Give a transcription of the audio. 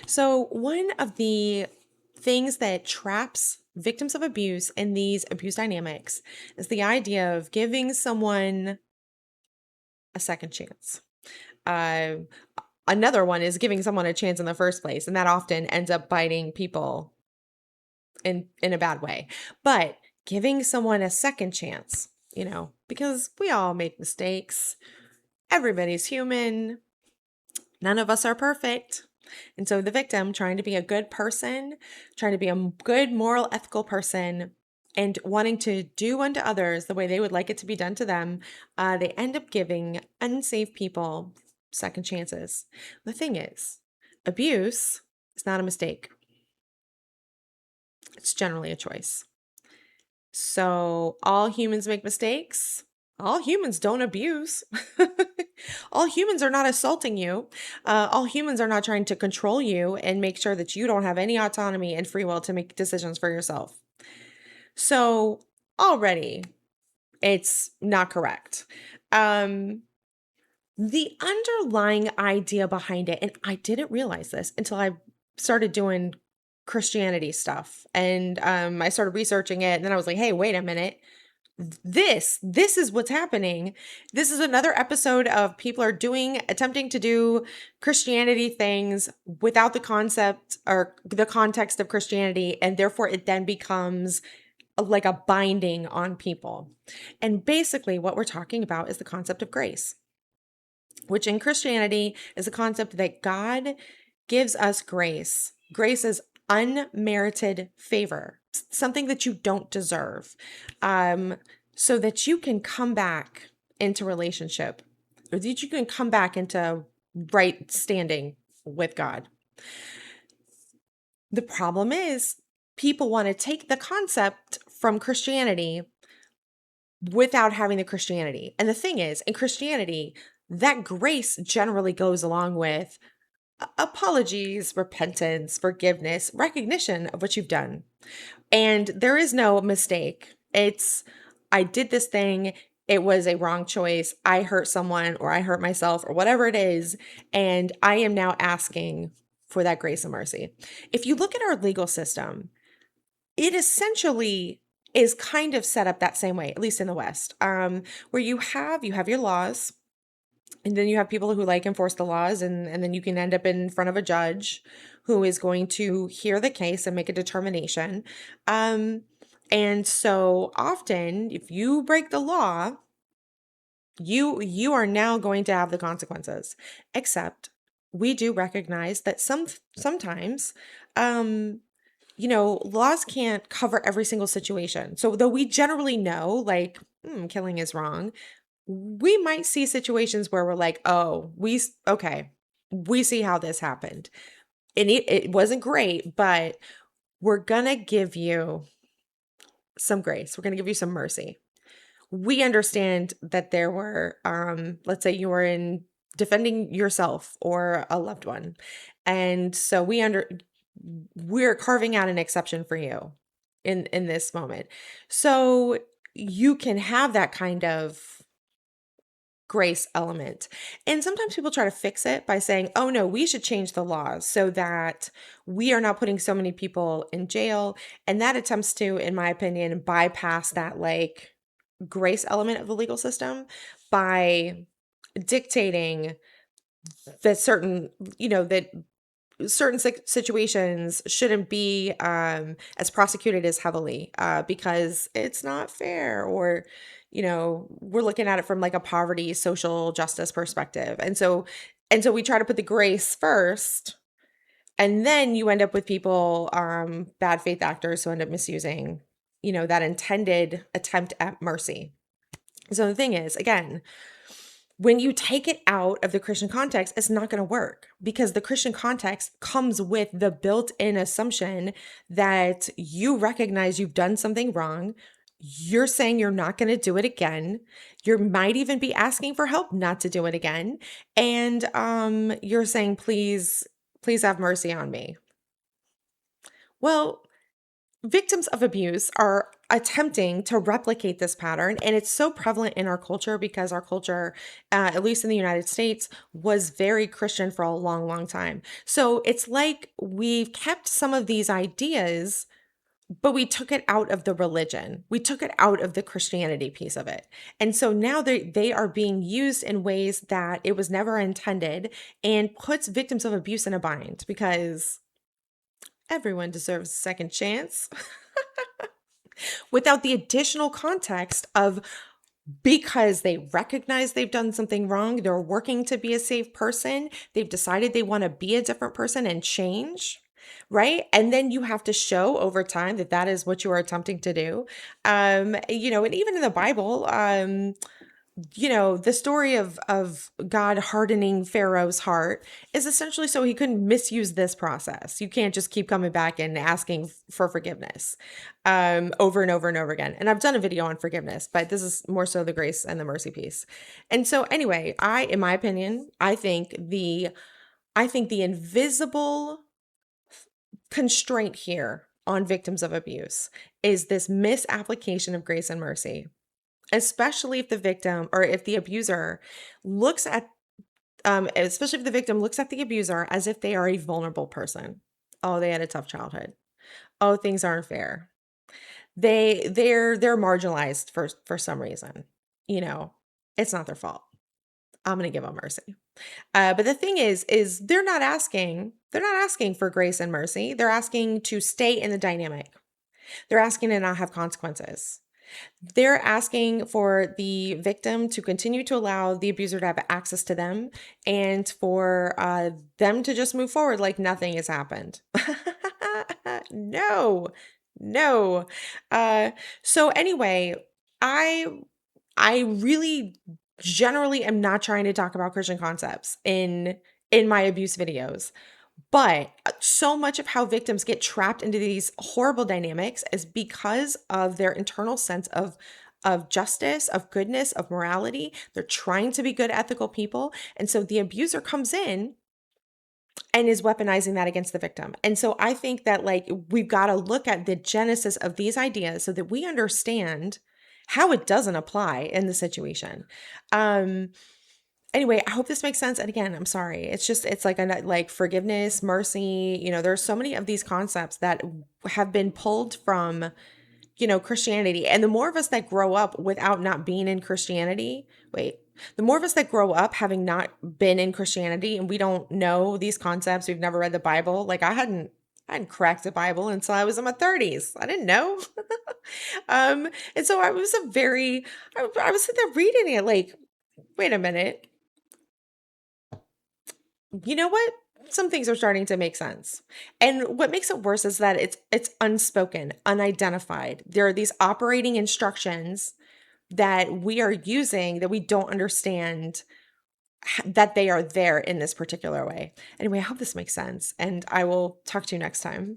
So, one of the things that traps victims of abuse in these abuse dynamics is the idea of giving someone a second chance. Uh, Another one is giving someone a chance in the first place, and that often ends up biting people in a bad way. But giving someone a second chance, because we all make mistakes. Everybody's human. None of us are perfect. And so the victim, trying to be a good person, trying to be a good, moral, ethical person, and wanting to do unto others the way they would like it to be done to them, they end up giving unsafe people second chances. The thing is, abuse is not a mistake, it's generally a choice. So all humans make mistakes. All humans don't abuse. All humans are not assaulting you. All humans are not trying to control you and make sure that you don't have any autonomy and free will to make decisions for yourself. So already it's not correct. Um, the underlying idea behind it, and I didn't realize this until I started doing Christianity stuff and I started researching it and then I was like, hey, wait a minute. This is what's happening. This is another episode of people are attempting to do Christianity things without the concept or the context of Christianity, and therefore it then becomes like a binding on people. And basically what we're talking about is the concept of grace, which in Christianity is a concept that God gives us grace. Grace is unmerited favor, something that you don't deserve, so that you can come back into relationship, or that you can come back into right standing with God. The problem is people want to take the concept from Christianity without having the Christianity. And the thing is, in Christianity, that grace generally goes along with apologies, repentance, forgiveness, recognition of what you've done. And there is no mistake. It's, I did this thing. It was a wrong choice. I hurt someone or I hurt myself or whatever it is. And I am now asking for that grace and mercy. If you look at our legal system, it essentially is kind of set up that same way, at least in the West, where you have your laws, and then you have people who like enforce the laws, and then you can end up in front of a judge who is going to hear the case and make a determination. Um, and so often, if you break the law, you are now going to have the consequences. Except we do recognize that sometimes laws can't cover every single situation. So though we generally know like killing is wrong, we might see situations where we're like, oh, okay, we see how this happened. And it wasn't great, but we're going to give you some grace. We're going to give you some mercy. We understand that there were, let's say you were in defending yourself or a loved one. And so we're carving out an exception for you in this moment. So you can have that kind of grace element. And sometimes people try to fix it by saying, oh no, we should change the laws so that we are not putting so many people in jail. And that attempts to, in my opinion, bypass that like grace element of the legal system by dictating that certain situations shouldn't be as prosecuted as heavily because it's not fair, or we're looking at it from like a poverty social justice perspective, and so we try to put the grace first, and then you end up with people, bad faith actors who end up misusing that intended attempt at mercy. So the thing is, again, when you take it out of the Christian context, it's not going to work, because the Christian context comes with the built-in assumption that you recognize you've done something wrong. You're saying you're not going to do it again. You might even be asking for help not to do it again. And you're saying, please, please have mercy on me. Well, victims of abuse are attempting to replicate this pattern, and it's so prevalent in our culture because our culture, at least in the United States, was very Christian for a long, long time. So it's like we've kept some of these ideas, but we took it out of the religion. We took it out of the Christianity piece of it. And so now they are being used in ways that it was never intended, and puts victims of abuse in a bind because everyone deserves a second chance without the additional context of, because they recognize they've done something wrong, they're working to be a safe person, they've decided they want to be a different person and change, right? And then you have to show over time that that is what you are attempting to do. And even in the Bible, the story of God hardening Pharaoh's heart is essentially so he couldn't misuse this process. You can't just keep coming back and asking for forgiveness over and over and over again. And I've done a video on forgiveness, but this is more so the grace and the mercy piece. And so anyway, in my opinion, I think the invisible constraint here on victims of abuse is this misapplication of grace and mercy, especially if the victim or if the abuser looks at especially if the victim looks at the abuser as if they are a vulnerable person. Oh, they had a tough childhood. Oh, things aren't fair. They're marginalized for some reason. You know, it's not their fault. I'm gonna give them mercy. But the thing is they're not asking for grace and mercy. They're asking to stay in the dynamic. They're asking to not have consequences. They're asking for the victim to continue to allow the abuser to have access to them, and for them to just move forward like nothing has happened. No, no. So anyway, I I really generally am not trying to talk about Christian concepts in my abuse videos. But so much of how victims get trapped into these horrible dynamics is because of their internal sense of justice, of goodness, of morality. They're trying to be good, ethical people. And so the abuser comes in and is weaponizing that against the victim. And so I think that like we've got to look at the genesis of these ideas so that we understand how it doesn't apply in the situation. Um Anyway, I hope this makes sense. And again, I'm sorry. It's like like forgiveness, mercy. There's so many of these concepts that have been pulled from, Christianity. And the more of us that grow up without not being in Christianity, the more of us that grow up having not been in Christianity and we don't know these concepts, we've never read the Bible. Like I hadn't cracked the Bible until I was in my 30s. I didn't know. And so I was sitting there reading it like, wait a minute. You know what? Some things are starting to make sense. And what makes it worse is that it's unspoken, unidentified. There are these operating instructions that we are using that we don't understand that they are there in this particular way. Anyway, I hope this makes sense, and I will talk to you next time.